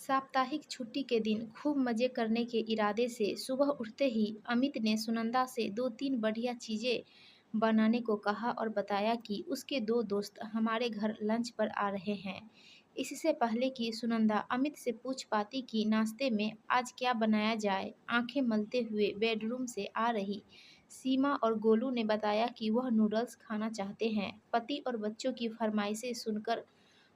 साप्ताहिक छुट्टी के दिन खूब मजे करने के इरादे से सुबह उठते ही अमित ने सुनंदा से दो तीन बढ़िया चीजें बनाने को कहा और बताया कि उसके दो दोस्त हमारे घर लंच पर आ रहे हैं। इससे पहले कि सुनंदा अमित से पूछ पाती कि नाश्ते में आज क्या बनाया जाए, आंखें मलते हुए बेडरूम से आ रही सीमा और गोलू ने बताया कि वह नूडल्स खाना चाहते हैं। पति और बच्चों की फरमाइशें सुनकर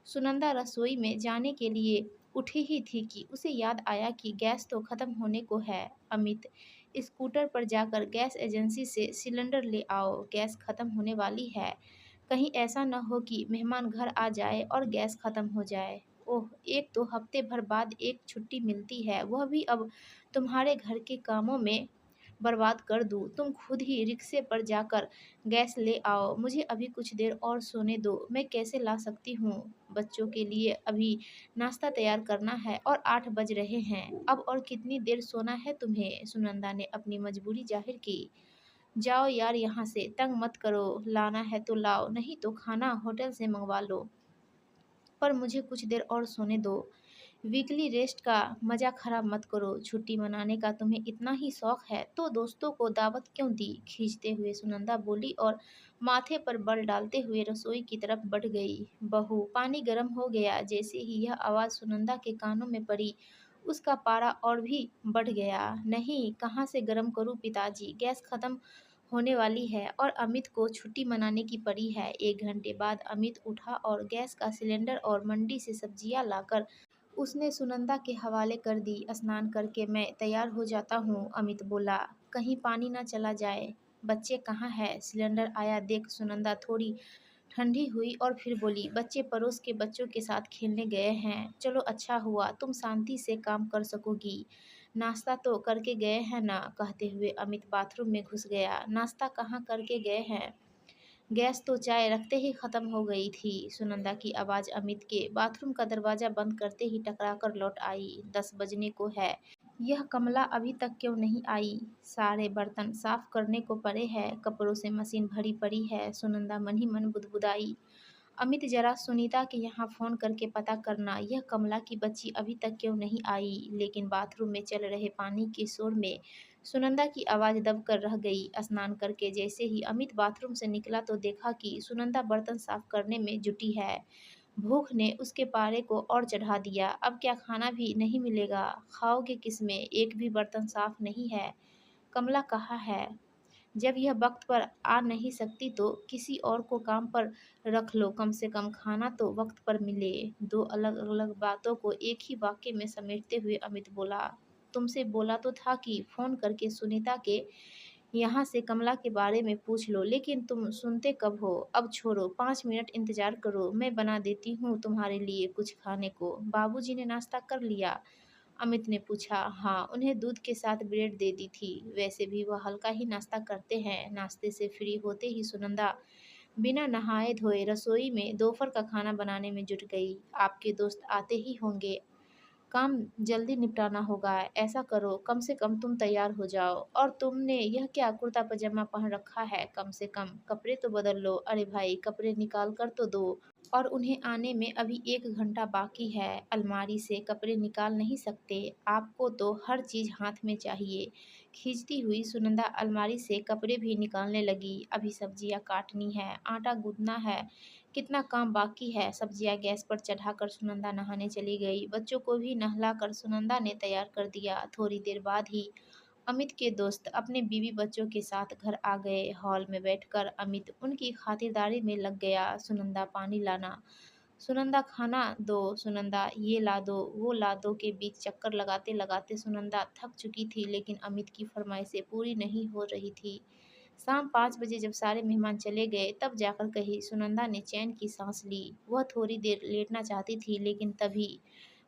सुनंदा रसोई में जाने के लिए उठी ही थी कि उसे याद आया कि गैस तो खत्म होने को है। अमित, स्कूटर पर जाकर गैस एजेंसी से सिलेंडर ले आओ, गैस खत्म होने वाली है। कहीं ऐसा न हो कि मेहमान घर आ जाए और गैस खत्म हो जाए। ओह, एक तो हफ्ते भर बाद एक छुट्टी मिलती है, वह भी अब तुम्हारे घर के कामों में बर्बाद कर दूँ। तुम खुद ही रिक्शे पर जाकर गैस ले आओ, मुझे अभी कुछ देर और सोने दो। मैं कैसे ला सकती हूँ? बच्चों के लिए अभी नाश्ता तैयार करना है और 8 बज रहे हैं। अब और कितनी देर सोना है तुम्हें? सुनंदा ने अपनी मजबूरी जाहिर की। जाओ यार यहाँ से, तंग मत करो, लाना है तो लाओ, नहीं तो खाना होटल से मंगवा लो, पर मुझे कुछ देर और सोने दो। वीकली रेस्ट का मज़ा खराब मत करो। छुट्टी मनाने का तुम्हें इतना ही शौक है तो दोस्तों को दावत क्यों दी? खींचते हुए सुनंदा बोली और माथे पर बल डालते हुए रसोई की तरफ बढ़ गई। बहू, पानी गर्म हो गया। जैसे ही यह आवाज़ सुनंदा के कानों में पड़ी, उसका पारा और भी बढ़ गया। नहीं, कहाँ से गर्म करूँ पिताजी, गैस खत्म होने वाली है और अमित को छुट्टी मनाने की पड़ी है। 1 घंटे बाद अमित उठा और गैस का सिलेंडर और मंडी से सब्जियां लाकर उसने सुनंदा के हवाले कर दी। स्नान करके मैं तैयार हो जाता हूँ, अमित बोला। कहीं पानी ना चला जाए। बच्चे कहाँ है? सिलेंडर आया देख सुनंदा थोड़ी ठंडी हुई और फिर बोली, बच्चे पड़ोस के बच्चों के साथ खेलने गए हैं। चलो अच्छा हुआ, तुम शांति से काम कर सकोगी। नाश्ता तो करके गए हैं ना? कहते हुए अमित बाथरूम में घुस गया। नाश्ता कहाँ करके गए हैं? गैस तो चाय रखते ही खत्म हो गई थी। सुनंदा की आवाज़ अमित के बाथरूम का दरवाज़ा बंद करते ही टकरा कर लौट आई। 10 बजने को है। यह कमला अभी तक क्यों नहीं आई? सारे बर्तन साफ करने को पड़े हैं, कपड़ों से मशीन भरी पड़ी है। सुनंदा मन ही मन बुदबुदाई। अमित, जरा सुनीता के यहाँ फ़ोन करके पता करना यह कमला की बच्ची अभी तक क्यों नहीं आई। लेकिन बाथरूम में चल रहे पानी के शोर में सुनंदा की आवाज़ दबकर रह गई। स्नान करके जैसे ही अमित बाथरूम से निकला तो देखा कि सुनंदा बर्तन साफ करने में जुटी है। भूख ने उसके पारे को और चढ़ा दिया। अब क्या खाना भी नहीं मिलेगा? खाओगे किसमें? एक भी बर्तन साफ नहीं है। कमला कहाँ है? जब यह वक्त पर आ नहीं सकती तो किसी और को काम पर रख लो, कम से कम खाना तो वक्त पर मिले। दो अलग अलग बातों को एक ही वाक्य में समेटते हुए अमित बोला, तुमसे बोला तो था कि फ़ोन करके सुनीता के यहाँ से कमला के बारे में पूछ लो, लेकिन तुम सुनते कब हो? अब छोड़ो, 5 मिनट इंतज़ार करो, मैं बना देती हूँ तुम्हारे लिए कुछ खाने को। बाबूजी ने नाश्ता कर लिया? अमित ने पूछा। हाँ, उन्हें दूध के साथ ब्रेड दे दी थी। वैसे भी वह हल्का ही नाश्ता करते हैं। नाश्ते से फ्री होते ही सुनंदा बिना नहाए धोए रसोई में दोपहर का खाना बनाने में जुट गई। आपके दोस्त आते ही होंगे, काम जल्दी निपटाना होगा। ऐसा करो, कम से कम तुम तैयार हो जाओ। और तुमने यह क्या कुर्ता पजामा पहन रखा है? कम से कम कपड़े तो बदल लो। अरे भाई, कपड़े निकाल कर तो दो। और उन्हें आने में अभी 1 घंटा बाकी है। अलमारी से कपड़े निकाल नहीं सकते? आपको तो हर चीज़ हाथ में चाहिए। खींचती हुई सुनंदा अलमारी से कपड़े भी निकालने लगी। अभी सब्जियां काटनी है, आटा गूंदना है, कितना काम बाकी है। सब्जियां गैस पर चढ़ाकर सुनंदा नहाने चली गई। बच्चों को भी नहलाकर सुनंदा ने तैयार कर दिया। थोड़ी देर बाद ही अमित के दोस्त अपने बीवी बच्चों के साथ घर आ गए। हॉल में बैठकर अमित उनकी खातिरदारी में लग गया। सुनंदा, पानी लाना। सुनंदा, खाना दो। सुनंदा, ये ला दो, वो ला दो के बीच चक्कर लगाते लगाते सुनंदा थक चुकी थी, लेकिन अमित की फरमाइशें पूरी नहीं हो रही थी। शाम 5 बजे जब सारे मेहमान चले गए तब जाकर कहीं सुनंदा ने चैन की सांस ली। वह थोड़ी देर लेटना चाहती थी, लेकिन तभी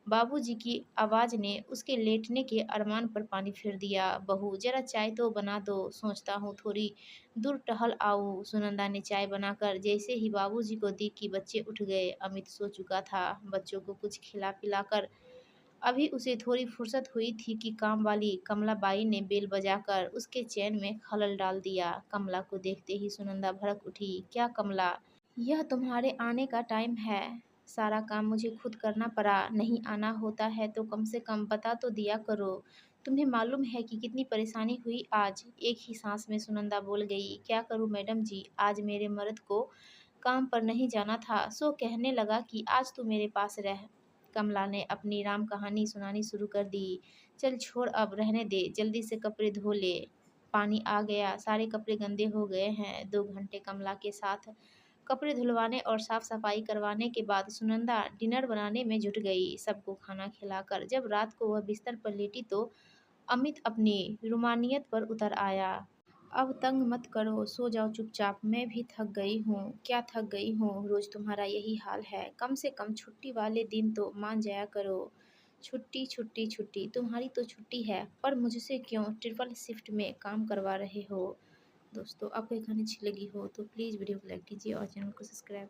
बाबूजी की आवाज़ ने उसके लेटने के अरमान पर पानी फेर दिया। बहू, जरा चाय तो बना दो, सोचता हूँ थोड़ी दूर टहल आऊँ। सुनंदा ने चाय बनाकर जैसे ही बाबूजी को दी कि बच्चे उठ गए। अमित सो चुका था। बच्चों को कुछ खिला पिलाकर अभी उसे थोड़ी फुर्सत हुई थी कि काम वाली कमला बाई ने बेल बजाकर उसके चैन में खलल डाल दिया। कमला को देखते ही सुनंदा भड़क उठी। क्या कमला, यह तुम्हारे आने का टाइम है? सारा काम मुझे खुद करना पड़ा। नहीं आना होता है तो कम से कम बता तो दिया करो। तुम्हें मालूम है कि कितनी परेशानी हुई आज? एक ही सांस में सुनंदा बोल गई। क्या करूं मैडम जी, आज मेरे मर्द को काम पर नहीं जाना था, सो कहने लगा कि आज तू मेरे पास रह। कमला ने अपनी राम कहानी सुनानी शुरू कर दी। चल छोड़, अब रहने दे, जल्दी से कपड़े धो ले। पानी आ गया, सारे कपड़े गंदे हो गए हैं। 2 घंटे कमला के साथ कपड़े धुलवाने और साफ सफाई करवाने के बाद सुनंदा डिनर बनाने में जुट गई। सबको खाना खिलाकर जब रात को वह बिस्तर पर लेटी तो अमित अपनी रूमानियत पर उतर आया। अब तंग मत करो, सो जाओ चुपचाप, मैं भी थक गई हूँ। क्या थक गई हूँ, रोज तुम्हारा यही हाल है। कम से कम छुट्टी वाले दिन तो मान जाया करो। छुट्टी छुट्टी छुट्टी, तुम्हारी तो छुट्टी है, पर मुझसे क्यों ट्रिपल शिफ्ट में काम करवा रहे हो। दोस्तों, आपको ये कहानी अच्छी लगी हो तो प्लीज़ वीडियो को लाइक कीजिए और चैनल को सब्सक्राइब